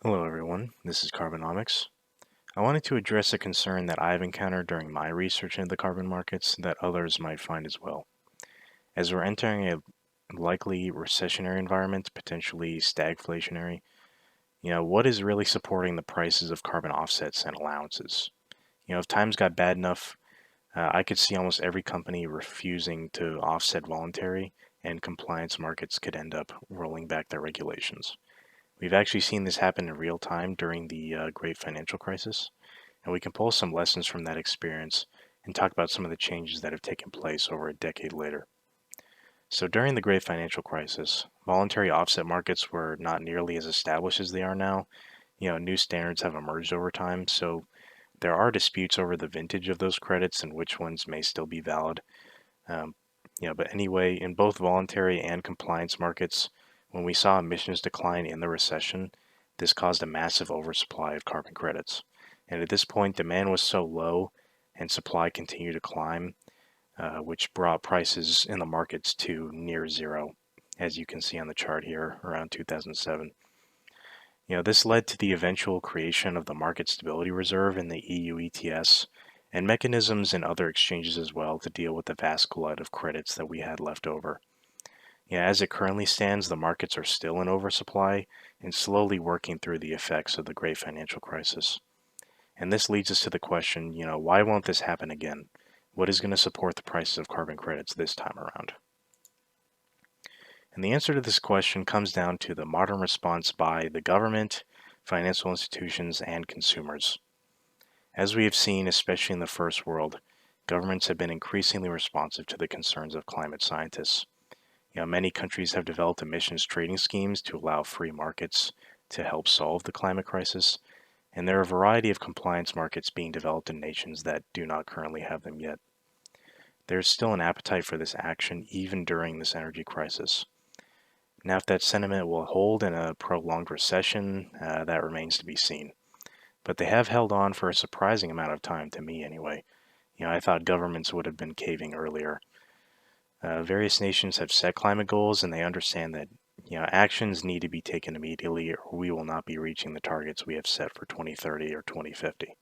Hello everyone, this is Carbonomics. I wanted to address a concern that I've encountered during my research into the carbon markets that others might find as well. As we're entering a likely recessionary environment, potentially stagflationary, what is really supporting the prices of carbon offsets and allowances? If times got bad enough, I could see almost every company refusing to offset voluntary, and compliance markets could end up rolling back their regulations. We've actually seen this happen in real time during the great financial crisis, and we can pull some lessons from that experience and talk about some of the changes that have taken place over a decade later. So, during the great financial crisis, voluntary offset markets were not nearly as established as they are now. New standards have emerged over time, so there are disputes over the vintage of those credits and which ones may still be valid. Um, but anyway, in both voluntary and compliance markets, when we saw emissions decline in the recession, this caused a massive oversupply of carbon credits. And at this point, demand was so low and supply continued to climb, which brought prices in the markets to near zero, as you can see on the chart here around 2007. This led to the eventual creation of the Market Stability Reserve in the EU ETS and mechanisms in other exchanges as well to deal with the vast glut of credits that we had left over. As it currently stands, the markets are still in oversupply and slowly working through the effects of the great financial crisis. And this leads us to the question, why won't this happen again? What is going to support the prices of carbon credits this time around? And the answer to this question comes down to the modern response by the government, financial institutions, and consumers. As we have seen, especially in the first world, governments have been increasingly responsive to the concerns of climate scientists. Many countries have developed emissions trading schemes to allow free markets to help solve the climate crisis, and there are a variety of compliance markets being developed in nations that do not currently have them yet. There is still an appetite for this action even during this energy crisis. Now, if that sentiment will hold in a prolonged recession, that remains to be seen. But they have held on for a surprising amount of time, to me anyway. I thought governments would have been caving earlier. Various nations have set climate goals, and they understand that actions need to be taken immediately, or we will not be reaching the targets we have set for 2030 or 2050.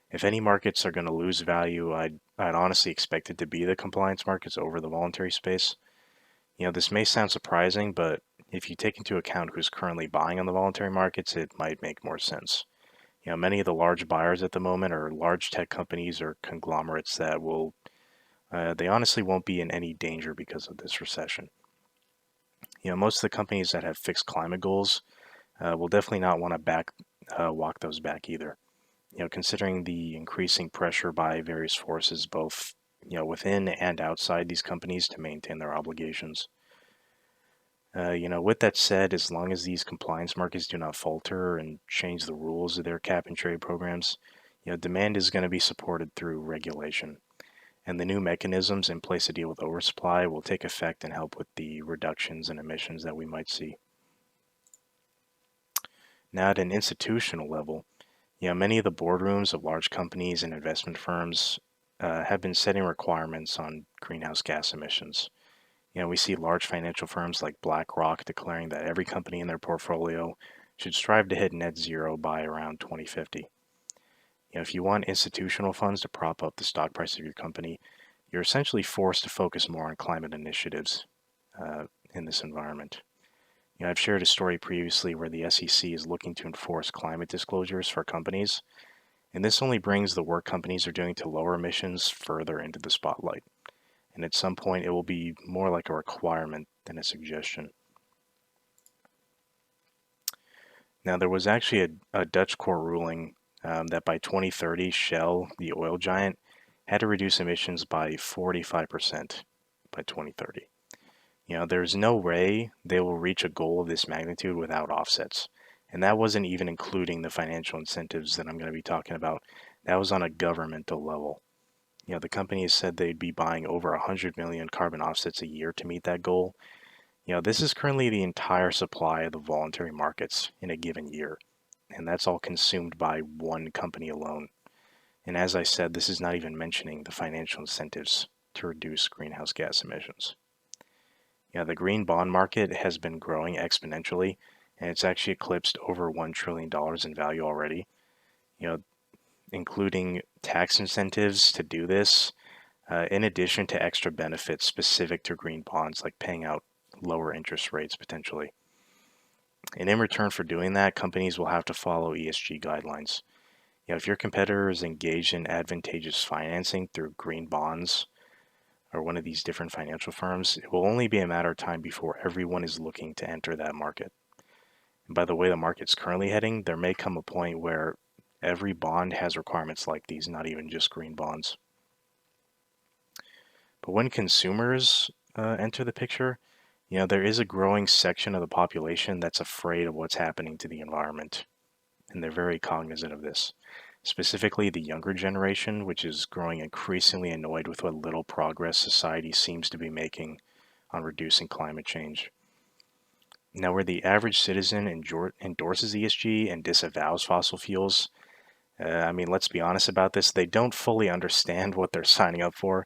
If any markets are going to lose value, I'd honestly expect it to be the compliance markets over the voluntary space. This may sound surprising, but if you take into account who's currently buying on the voluntary markets, it might make more sense. Many of the large buyers at the moment are large tech companies or conglomerates that they honestly won't be in any danger because of this recession. Most of the companies that have fixed climate goals will definitely not want to walk those back either. Considering the increasing pressure by various forces, both within and outside these companies to maintain their obligations. With that said, as long as these compliance markets do not falter and change the rules of their cap and trade programs, demand is going to be supported through regulation. And the new mechanisms in place to deal with oversupply will take effect and help with the reductions in emissions that we might see. Now, at an institutional level, many of the boardrooms of large companies and investment firms have been setting requirements on greenhouse gas emissions. We see large financial firms like BlackRock declaring that every company in their portfolio should strive to hit net zero by around 2050. If you want institutional funds to prop up the stock price of your company, you're essentially forced to focus more on climate initiatives in this environment. I've shared a story previously where the SEC is looking to enforce climate disclosures for companies, and this only brings the work companies are doing to lower emissions further into the spotlight. And at some point, it will be more like a requirement than a suggestion. Now, there was actually a Dutch court ruling that by 2030, Shell, the oil giant, had to reduce emissions by 45% by 2030. There's no way they will reach a goal of this magnitude without offsets. And that wasn't even including the financial incentives that I'm going to be talking about. That was on a governmental level. The company has said they'd be buying over 100 million carbon offsets a year to meet that goal. This is currently the entire supply of the voluntary markets in a given year, and that's all consumed by one company alone. And as I said, this is not even mentioning the financial incentives to reduce greenhouse gas emissions. The green bond market has been growing exponentially, and it's actually eclipsed over $1 trillion in value already. You know, including tax incentives to do this, in addition to extra benefits specific to green bonds, like paying out lower interest rates potentially. And in return for doing that, companies will have to follow ESG guidelines. If your competitor is engaged in advantageous financing through green bonds or one of these different financial firms, it will only be a matter of time before everyone is looking to enter that market. And by the way the market's currently heading, there may come a point where every bond has requirements like these, not even just green bonds. But when consumers enter the picture, there is a growing section of the population that's afraid of what's happening to the environment, and they're very cognizant of this. Specifically, the younger generation, which is growing increasingly annoyed with what little progress society seems to be making on reducing climate change. Now, where the average citizen endorses ESG and disavows fossil fuels, let's be honest about this, they don't fully understand what they're signing up for,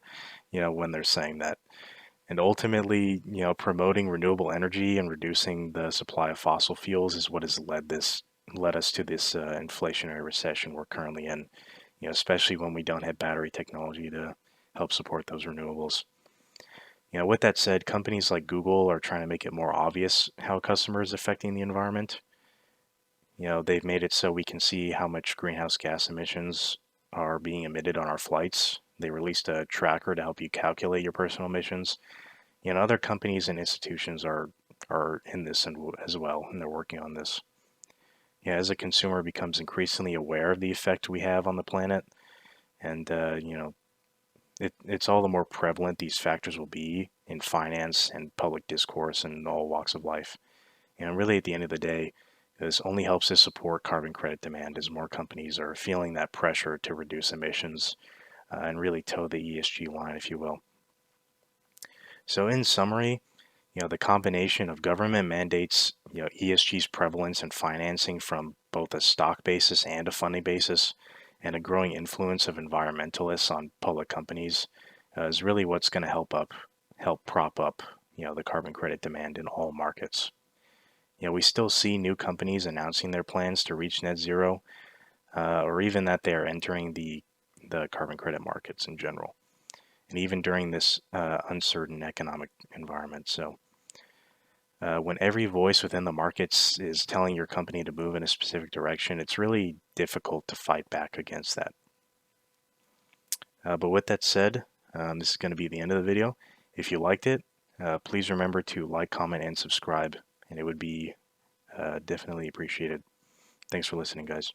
when they're saying that. And ultimately, promoting renewable energy and reducing the supply of fossil fuels is what has led us to this inflationary recession we're currently in. Especially when we don't have battery technology to help support those renewables. With that said, companies like Google are trying to make it more obvious how a customer is affecting the environment. They've made it so we can see how much greenhouse gas emissions are being emitted on our flights. They released a tracker to help you calculate your personal emissions. Other companies and institutions are in this as well, and they're working on this. As a consumer becomes increasingly aware of the effect we have on the planet, and it's all the more prevalent these factors will be in finance and public discourse and all walks of life. Really, at the end of the day, this only helps to support carbon credit demand as more companies are feeling that pressure to reduce emissions and really toe the ESG line, if you will. So, in summary, the combination of government mandates, ESG's prevalence in financing from both a stock basis and a funding basis, and a growing influence of environmentalists on public companies is really what's going to help prop up, the carbon credit demand in all markets. We still see new companies announcing their plans to reach net zero, or even that they are entering the carbon credit markets in general, and even during this uncertain economic environment. So, when every voice within the markets is telling your company to move in a specific direction, it's really difficult to fight back against that. But with that said, this is going to be the end of the video. If you liked it, please remember to like, comment, and subscribe, and it would be definitely appreciated. Thanks for listening, guys.